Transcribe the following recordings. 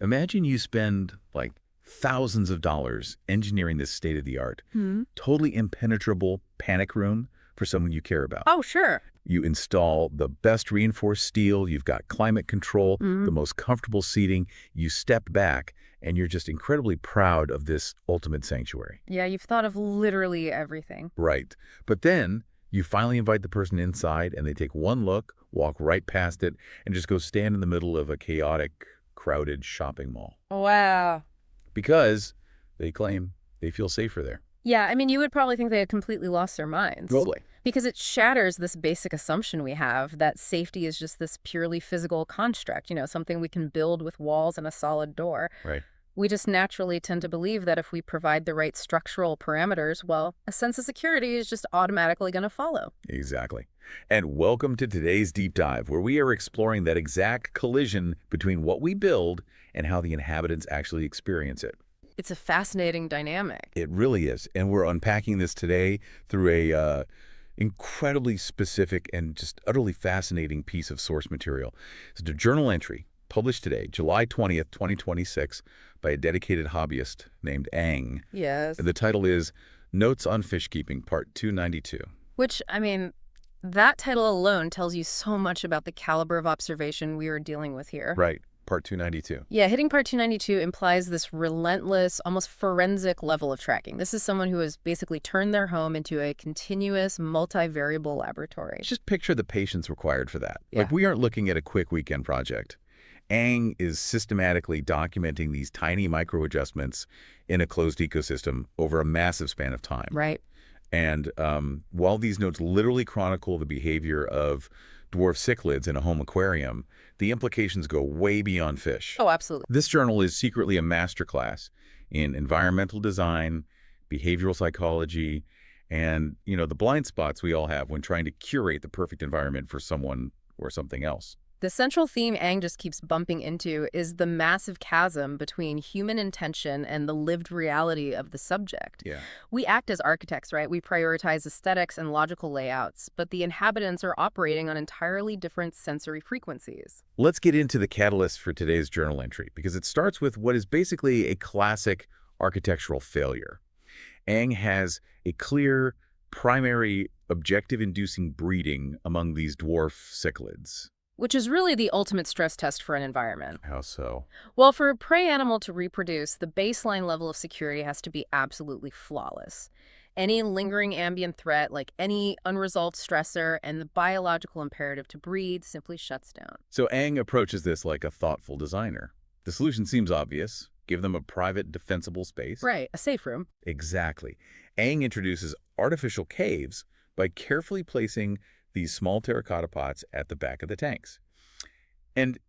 Imagine you spend like thousands of dollars engineering this state-of-the-art, totally impenetrable panic room for someone you care about. Oh, sure. You install the best reinforced steel, you've got climate control, the most comfortable seating, you step back, and you're just incredibly proud of this ultimate sanctuary. Yeah, you've thought of literally everything. Right. But then you finally invite the person inside, and they take one look, walk right past it, and just go stand in the middle of a chaotic, crowded shopping mall. Wow. Because they claim they feel safer there. Yeah, I mean, you would probably think they had completely lost their minds. Totally. Because it shatters this basic assumption we have that safety is just this purely physical construct, something we can build with walls and a solid door. Right. We just naturally tend to believe that if we provide the right structural parameters, well, a sense of security is just automatically going to follow. Exactly. And welcome to today's deep dive, where we are exploring that exact collision between what we build and how the inhabitants actually experience it. It's a fascinating dynamic. It really is. And we're unpacking this today through a incredibly specific and just utterly fascinating piece of source material. It's a journal entry published today, July 20th, 2026, by a dedicated hobbyist named Ang. Yes. The title is Notes on Fishkeeping, Part 292. Which, I mean, that title alone tells you so much about the caliber of observation we are dealing with here. Right. Part 292. Yeah, hitting Part 292 implies this relentless, almost forensic level of tracking. This is someone who has basically turned their home into a continuous, multivariable laboratory. Just picture the patience required for that. Yeah. Like, we aren't looking at a quick weekend project. Ang is systematically documenting these tiny micro-adjustments in a closed ecosystem over a massive span of time. Right. And while these notes literally chronicle the behavior of dwarf cichlids in a home aquarium, the implications go way beyond fish. Oh, absolutely. This journal is secretly a masterclass in environmental design, behavioral psychology, and, the blind spots we all have when trying to curate the perfect environment for someone or something else. The central theme Ang just keeps bumping into is the massive chasm between human intention and the lived reality of the subject. Yeah. We act as architects, right? We prioritize aesthetics and logical layouts, but the inhabitants are operating on entirely different sensory frequencies. Let's get into the catalyst for today's journal entry, because it starts with what is basically a classic architectural failure. Ang has a clear, primary, objective-inducing breeding among these dwarf cichlids. Which is really the ultimate stress test for an environment. How so? Well, for a prey animal to reproduce, the baseline level of security has to be absolutely flawless. Any lingering ambient threat, like any unresolved stressor, and the biological imperative to breed simply shuts down. So Ang approaches this like a thoughtful designer. The solution seems obvious. Give them a private, defensible space. Right, a safe room. Exactly. Ang introduces artificial caves by carefully placing these small terracotta pots at the back of the tanks. And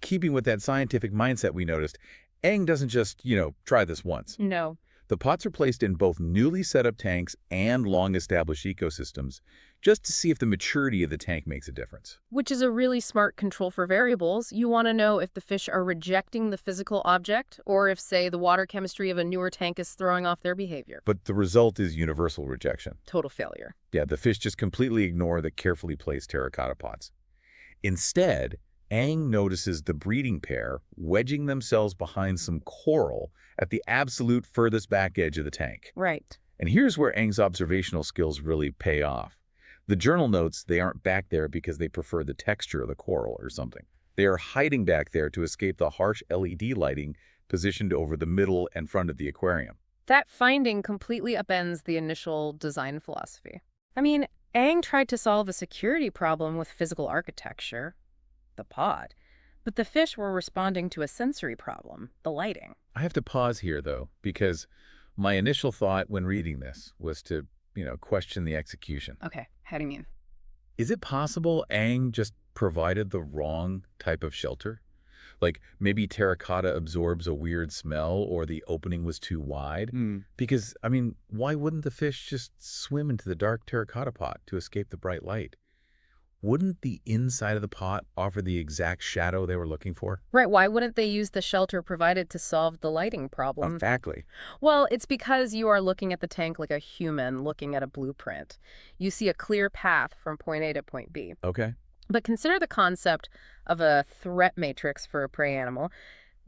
keeping with that scientific mindset we noticed, Ang doesn't just, try this once. No. The pots are placed in both newly set up tanks and long-established ecosystems just to see if the maturity of the tank makes a difference. Which is a really smart control for variables. You want to know if the fish are rejecting the physical object or if, say, the water chemistry of a newer tank is throwing off their behavior. But the result is universal rejection. Total failure. Yeah, the fish just completely ignore the carefully placed terracotta pots. Instead, Ang notices the breeding pair wedging themselves behind some coral at the absolute furthest back edge of the tank. Right. And here's where Ang's observational skills really pay off. The journal notes they aren't back there because they prefer the texture of the coral or something. They are hiding back there to escape the harsh LED lighting positioned over the middle and front of the aquarium. That finding completely upends the initial design philosophy. I mean, Ang tried to solve a security problem with physical architecture, the pod, but the fish were responding to a sensory problem, the lighting. I have to pause here, though, because my initial thought when reading this was to, question the execution. Okay, how do you mean? Is it possible Ang just provided the wrong type of shelter? Like maybe terracotta absorbs a weird smell or the opening was too wide? Because, why wouldn't the fish just swim into the dark terracotta pot to escape the bright light? Wouldn't the inside of the pot offer the exact shadow they were looking for? Right, why wouldn't they use the shelter provided to solve the lighting problem? Exactly. Well, it's because you are looking at the tank like a human looking at a blueprint. You see a clear path from point A to point B. Okay. But consider the concept of a threat matrix for a prey animal.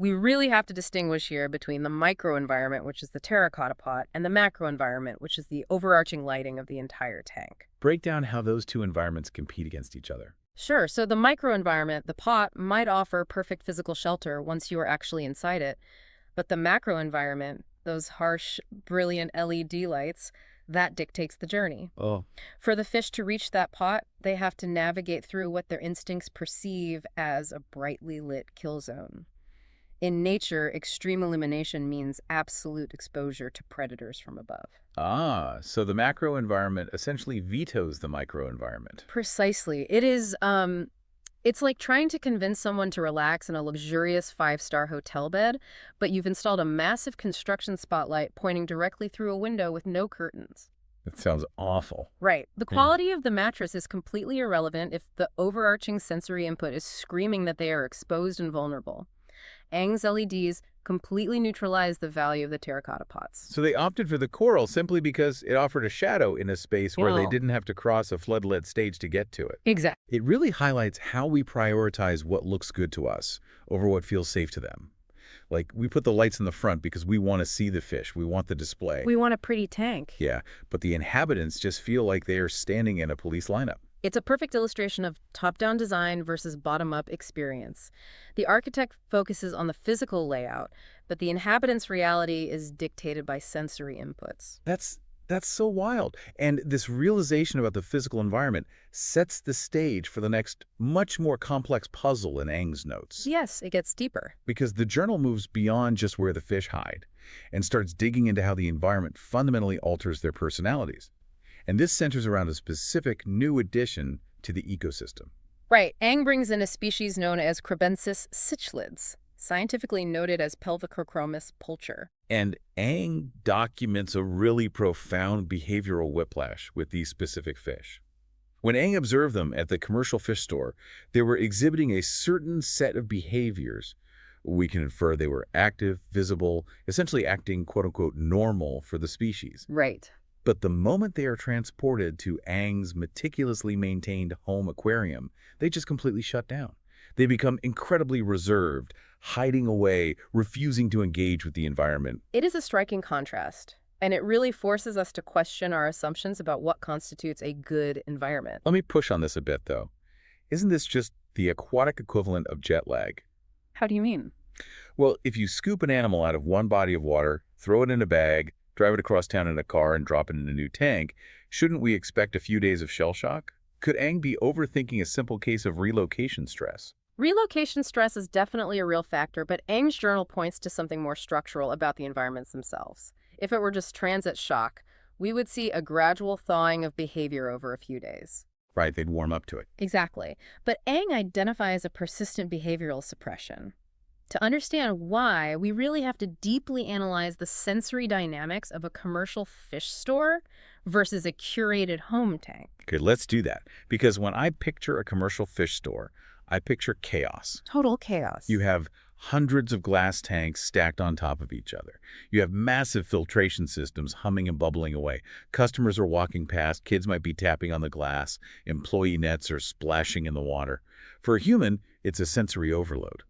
We really have to distinguish here between the microenvironment, which is the terracotta pot, and the macroenvironment, which is the overarching lighting of the entire tank. Break down how those two environments compete against each other. Sure, so the microenvironment, the pot, might offer perfect physical shelter once you are actually inside it, but the macroenvironment, those harsh, brilliant LED lights, that dictates the journey. Oh. For the fish to reach that pot, they have to navigate through what their instincts perceive as a brightly lit kill zone. In nature, extreme illumination means absolute exposure to predators from above. Ah, so the macro environment essentially vetoes the microenvironment. Precisely. It's like trying to convince someone to relax in a luxurious five-star hotel bed, but you've installed a massive construction spotlight pointing directly through a window with no curtains. That sounds awful. Right. The quality of the mattress is completely irrelevant if the overarching sensory input is screaming that they are exposed and vulnerable. Aang's LEDs completely neutralize the value of the terracotta pots. So they opted for the coral simply because it offered a shadow in a space where they didn't have to cross a floodlit stage to get to it. Exactly. It really highlights how we prioritize what looks good to us over what feels safe to them. Like, we put the lights in the front because we want to see the fish. We want the display. We want a pretty tank. Yeah, but the inhabitants just feel like they are standing in a police lineup. It's a perfect illustration of top-down design versus bottom-up experience. The architect focuses on the physical layout, but the inhabitant's reality is dictated by sensory inputs. That's so wild. And this realization about the physical environment sets the stage for the next, much more complex puzzle in Aang's notes. Yes, it gets deeper. Because the journal moves beyond just where the fish hide and starts digging into how the environment fundamentally alters their personalities. And this centers around a specific new addition to the ecosystem. Right. Aang brings in a species known as Kribensis Cichlids, scientifically noted as pelvicochromis pulcher. And Aang documents a really profound behavioral whiplash with these specific fish. When Aang observed them at the commercial fish store, they were exhibiting a certain set of behaviors. We can infer they were active, visible, essentially acting quote-unquote normal for the species. Right. But the moment they are transported to Aang's meticulously maintained home aquarium, they just completely shut down. They become incredibly reserved, hiding away, refusing to engage with the environment. It is a striking contrast, and it really forces us to question our assumptions about what constitutes a good environment. Let me push on this a bit, though. Isn't this just the aquatic equivalent of jet lag? How do you mean? Well, if you scoop an animal out of one body of water, throw it in a bag, drive it across town in a car, and drop it in a new tank, shouldn't we expect a few days of shell shock? Could Aang be overthinking a simple case of relocation stress? Relocation stress is definitely a real factor, but Aang's journal points to something more structural about the environments themselves. If it were just transit shock, we would see a gradual thawing of behavior over a few days. Right, they'd warm up to it. Exactly. But Aang identifies a persistent behavioral suppression. To understand why, we really have to deeply analyze the sensory dynamics of a commercial fish store versus a curated home tank. Okay, let's do that. Because when I picture a commercial fish store, I picture chaos. Total chaos. You have hundreds of glass tanks stacked on top of each other. You have massive filtration systems humming and bubbling away. Customers are walking past, kids might be tapping on the glass, employee nets are splashing in the water. For a human, it's a sensory overload.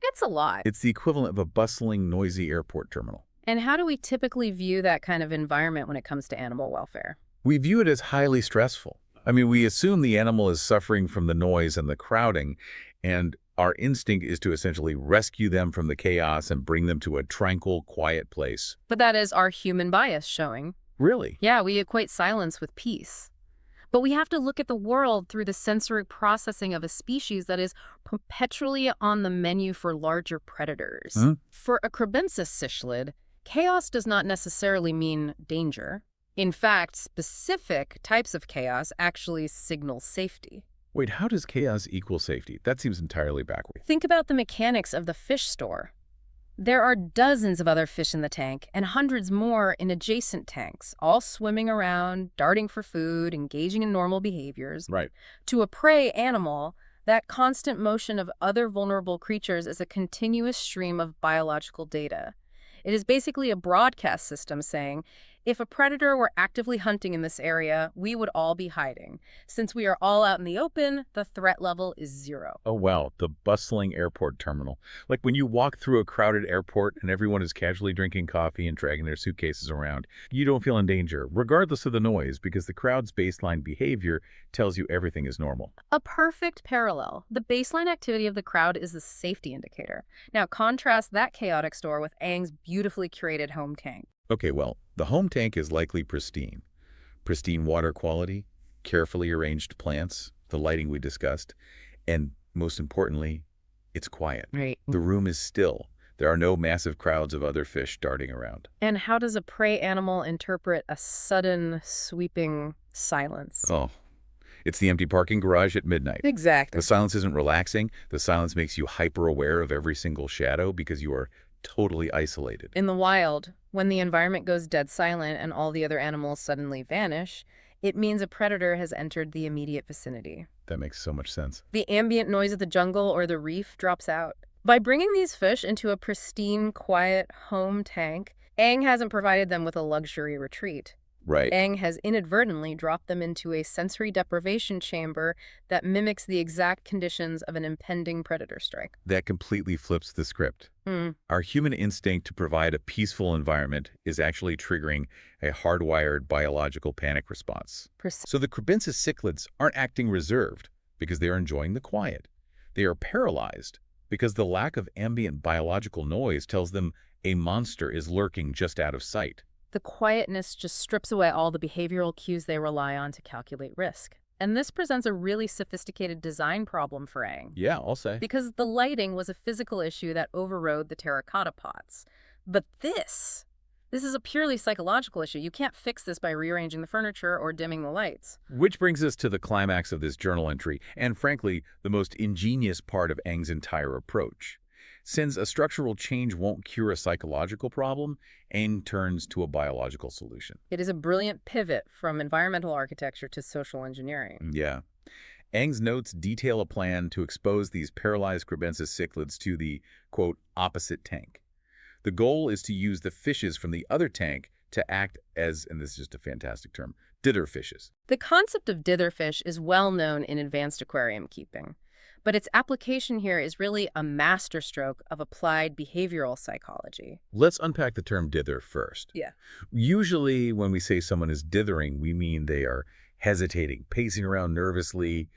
It's a lot. It's the equivalent of a bustling, noisy airport terminal. And how do we typically view that kind of environment when it comes to animal welfare? We view it as highly stressful. I mean, we assume the animal is suffering from the noise and the crowding, and our instinct is to essentially rescue them from the chaos and bring them to a tranquil, quiet place. But that is our human bias showing. Really? Yeah, we equate silence with peace. But we have to look at the world through the sensory processing of a species that is perpetually on the menu for larger predators. For a Kribensis cichlid, chaos does not necessarily mean danger. In fact, specific types of chaos actually signal safety. Wait, how does chaos equal safety? That seems entirely backward. Think about the mechanics of the fish store. There are dozens of other fish in the tank and hundreds more in adjacent tanks, all swimming around, darting for food, engaging in normal behaviors. Right. To a prey animal, that constant motion of other vulnerable creatures is a continuous stream of biological data. It is basically a broadcast system saying, If a predator were actively hunting in this area, we would all be hiding. Since we are all out in the open, the threat level is 0. Oh, wow, the bustling airport terminal. Like when you walk through a crowded airport and everyone is casually drinking coffee and dragging their suitcases around, you don't feel in danger, regardless of the noise, because the crowd's baseline behavior tells you everything is normal. A perfect parallel. The baseline activity of the crowd is the safety indicator. Now contrast that chaotic store with Aang's beautifully curated home tank. Okay, well, the home tank is likely pristine. Pristine water quality, carefully arranged plants, the lighting we discussed, and most importantly, it's quiet. Right. The room is still. There are no massive crowds of other fish darting around. And how does a prey animal interpret a sudden, sweeping silence? Oh, it's the empty parking garage at midnight. Exactly. The silence isn't relaxing. The silence makes you hyper-aware of every single shadow because you are totally isolated. In the wild, when the environment goes dead silent and all the other animals suddenly vanish, it means a predator has entered the immediate vicinity. That makes so much sense. The ambient noise of the jungle or the reef drops out. By bringing these fish into a pristine, quiet home tank, Aang hasn't provided them with a luxury retreat. Right. Aang has inadvertently dropped them into a sensory deprivation chamber that mimics the exact conditions of an impending predator strike. That completely flips the script. Our human instinct to provide a peaceful environment is actually triggering a hardwired biological panic response. So the Kribensis Cichlids aren't acting reserved because they are enjoying the quiet. They are paralyzed because the lack of ambient biological noise tells them a monster is lurking just out of sight. The quietness just strips away all the behavioral cues they rely on to calculate risk. And this presents a really sophisticated design problem for Aang. Yeah, I'll say. Because the lighting was a physical issue that overrode the terracotta pots. But this is a purely psychological issue. You can't fix this by rearranging the furniture or dimming the lights. Which brings us to the climax of this journal entry, and frankly, the most ingenious part of Aang's entire approach. Since a structural change won't cure a psychological problem, Aang turns to a biological solution. It is a brilliant pivot from environmental architecture to social engineering. Yeah. Aang's notes detail a plan to expose these paralyzed Kribensis cichlids to the, quote, opposite tank. The goal is to use the fishes from the other tank to act as, and this is just a fantastic term, dither fishes. The concept of dither fish is well known in advanced aquarium keeping, but its application here is really a masterstroke of applied behavioral psychology. Let's unpack the term dither first. Yeah. Usually when we say someone is dithering, we mean they are hesitating, pacing around nervously,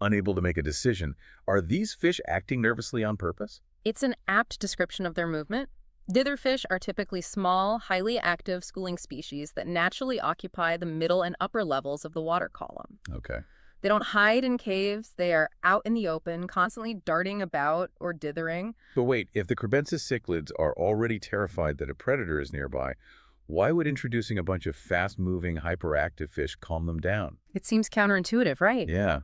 unable to make a decision. Are these fish acting nervously on purpose? It's an apt description of their movement. Dither fish are typically small, highly active schooling species that naturally occupy the middle and upper levels of the water column. Okay. They don't hide in caves. They are out in the open, constantly darting about or dithering. But wait, if the Kribensis cichlids are already terrified that a predator is nearby, why would introducing a bunch of fast-moving, hyperactive fish calm them down? It seems counterintuitive, right? Yeah.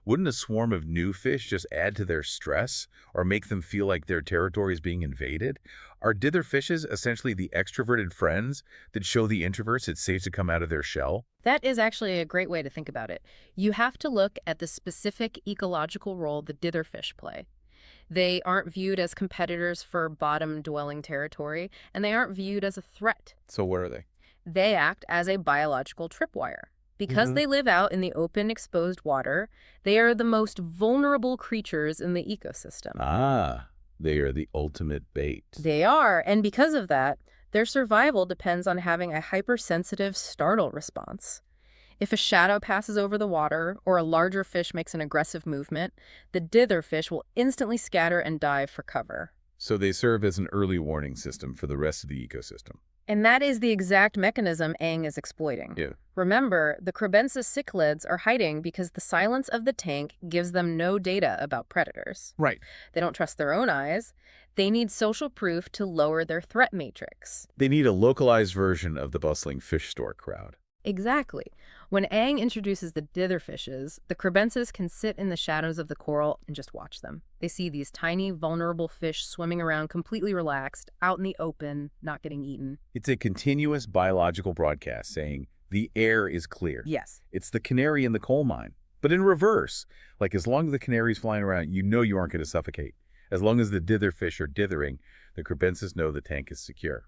Wouldn't a swarm of new fish just add to their stress or make them feel like their territory is being invaded? Are dither fishes essentially the extroverted friends that show the introverts it's safe to come out of their shell? That is actually a great way to think about it. You have to look at the specific ecological role the dither fish play. They aren't viewed as competitors for bottom-dwelling territory, and they aren't viewed as a threat. So what are they? They act as a biological tripwire. Because they live out in the open, exposed water, they are the most vulnerable creatures in the ecosystem. Ah, they are the ultimate bait. They are, and because of that, their survival depends on having a hypersensitive startle response. If a shadow passes over the water or a larger fish makes an aggressive movement, the dither fish will instantly scatter and dive for cover. So they serve as an early warning system for the rest of the ecosystem. And that is the exact mechanism Aang is exploiting. Yeah. Remember, the Kribensis cichlids are hiding because the silence of the tank gives them no data about predators. Right. They don't trust their own eyes. They need social proof to lower their threat matrix. They need a localized version of the bustling fish store crowd. Exactly. When Aang introduces the dither fishes, the Kribensis can sit in the shadows of the coral and just watch them. They see these tiny, vulnerable fish swimming around completely relaxed, out in the open, not getting eaten. It's a continuous biological broadcast saying, the air is clear. Yes. It's the canary in the coal mine. But in reverse, like as long as the canary's flying around, you know you aren't going to suffocate. As long as the dither fish are dithering, the Kribensis know the tank is secure.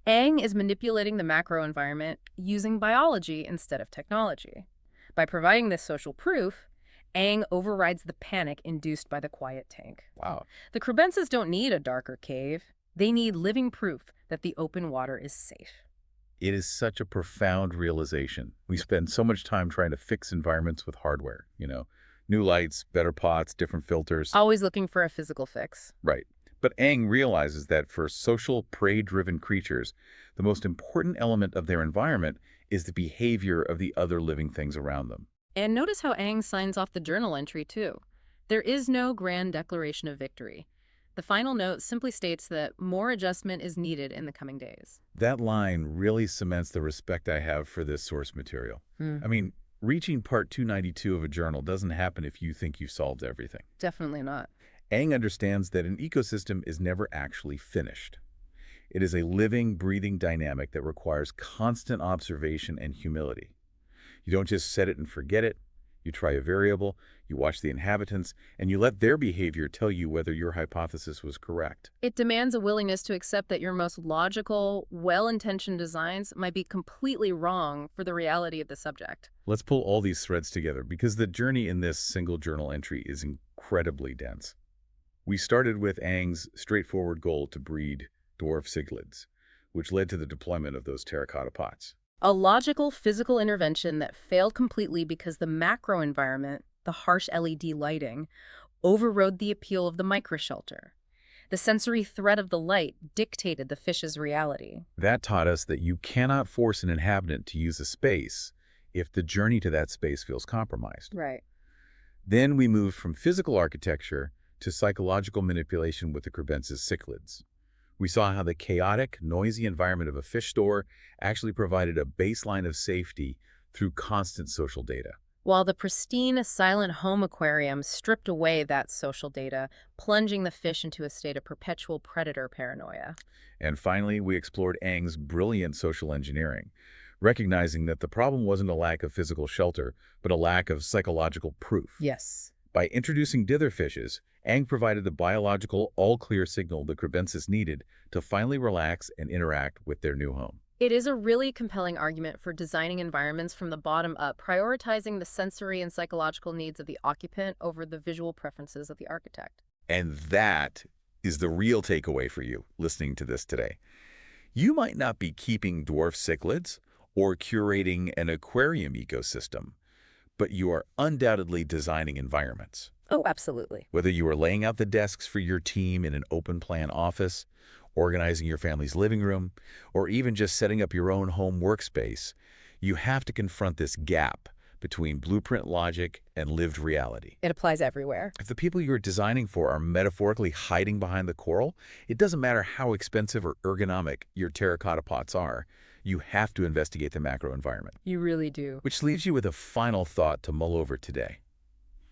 Aang is manipulating the macro environment using biology instead of technology. By providing this social proof, Aang overrides the panic induced by the quiet tank. Wow. The Kribensis don't need a darker cave. They need living proof that the open water is safe. It is such a profound realization. We spend so much time trying to fix environments with hardware, new lights, better pots, different filters. Always looking for a physical fix. Right. But Aang realizes that for social, prey-driven creatures, the most important element of their environment is the behavior of the other living things around them. And notice how Aang signs off the journal entry, too. There is no grand declaration of victory. The final note simply states that more adjustment is needed in the coming days. That line really cements the respect I have for this source material. I mean, reaching part 292 of a journal doesn't happen if you think you've solved everything. Definitely not. Aang understands that an ecosystem is never actually finished. It is a living, breathing dynamic that requires constant observation and humility. You don't just set it and forget it. You try a variable, you watch the inhabitants, and you let their behavior tell you whether your hypothesis was correct. It demands a willingness to accept that your most logical, well-intentioned designs might be completely wrong for the reality of the subject. Let's pull all these threads together because the journey in this single journal entry is incredibly dense. We started with Aang's straightforward goal to breed Dwarf Cichlids, which led to the deployment of those terracotta pots. A logical physical intervention that failed completely because the macro environment, the harsh LED lighting, overrode the appeal of the microshelter. The sensory threat of the light dictated the fish's reality. That taught us that you cannot force an inhabitant to use a space if the journey to that space feels compromised. Right. Then we moved from physical architecture to psychological manipulation with the Kribensis Cichlids. We saw how the chaotic, noisy environment of a fish store actually provided a baseline of safety through constant social data. While the pristine, silent home aquarium stripped away that social data, plunging the fish into a state of perpetual predator paranoia. And finally, we explored Aang's brilliant social engineering, recognizing that the problem wasn't a lack of physical shelter, but a lack of psychological proof. Yes. By introducing dither fishes, Aang provided the biological all-clear signal the Kribensis needed to finally relax and interact with their new home. It is a really compelling argument for designing environments from the bottom up, prioritizing the sensory and psychological needs of the occupant over the visual preferences of the architect. And that is the real takeaway for you listening to this today. You might not be keeping dwarf cichlids or curating an aquarium ecosystem, but you are undoubtedly designing environments. Oh, absolutely. Whether you are laying out the desks for your team in an open-plan office, organizing your family's living room, or even just setting up your own home workspace, you have to confront this gap between blueprint logic and lived reality. It applies everywhere. If the people you're designing for are metaphorically hiding behind the coral, it doesn't matter how expensive or ergonomic your terracotta pots are, you have to investigate the macro environment. You really do. Which leaves you with a final thought to mull over today.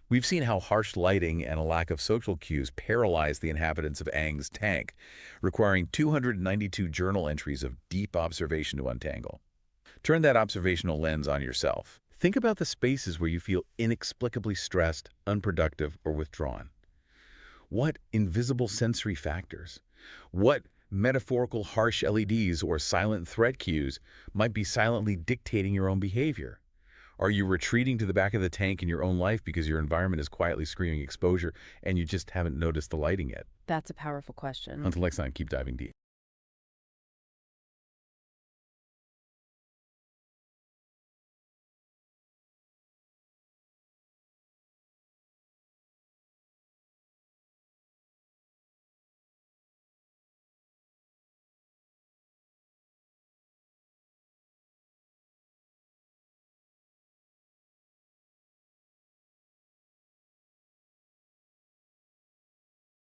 We've seen how harsh lighting and a lack of social cues paralyzed the inhabitants of Aang's tank, requiring 292 journal entries of deep observation to untangle. Turn that observational lens on yourself. Think about the spaces where you feel inexplicably stressed, unproductive, or withdrawn. What invisible sensory factors? What metaphorical harsh LEDs or silent threat cues might be silently dictating your own behavior? Are you retreating to the back of the tank in your own life because your environment is quietly screaming exposure and you just haven't noticed the lighting yet? That's a powerful question. Until next time, keep diving deep.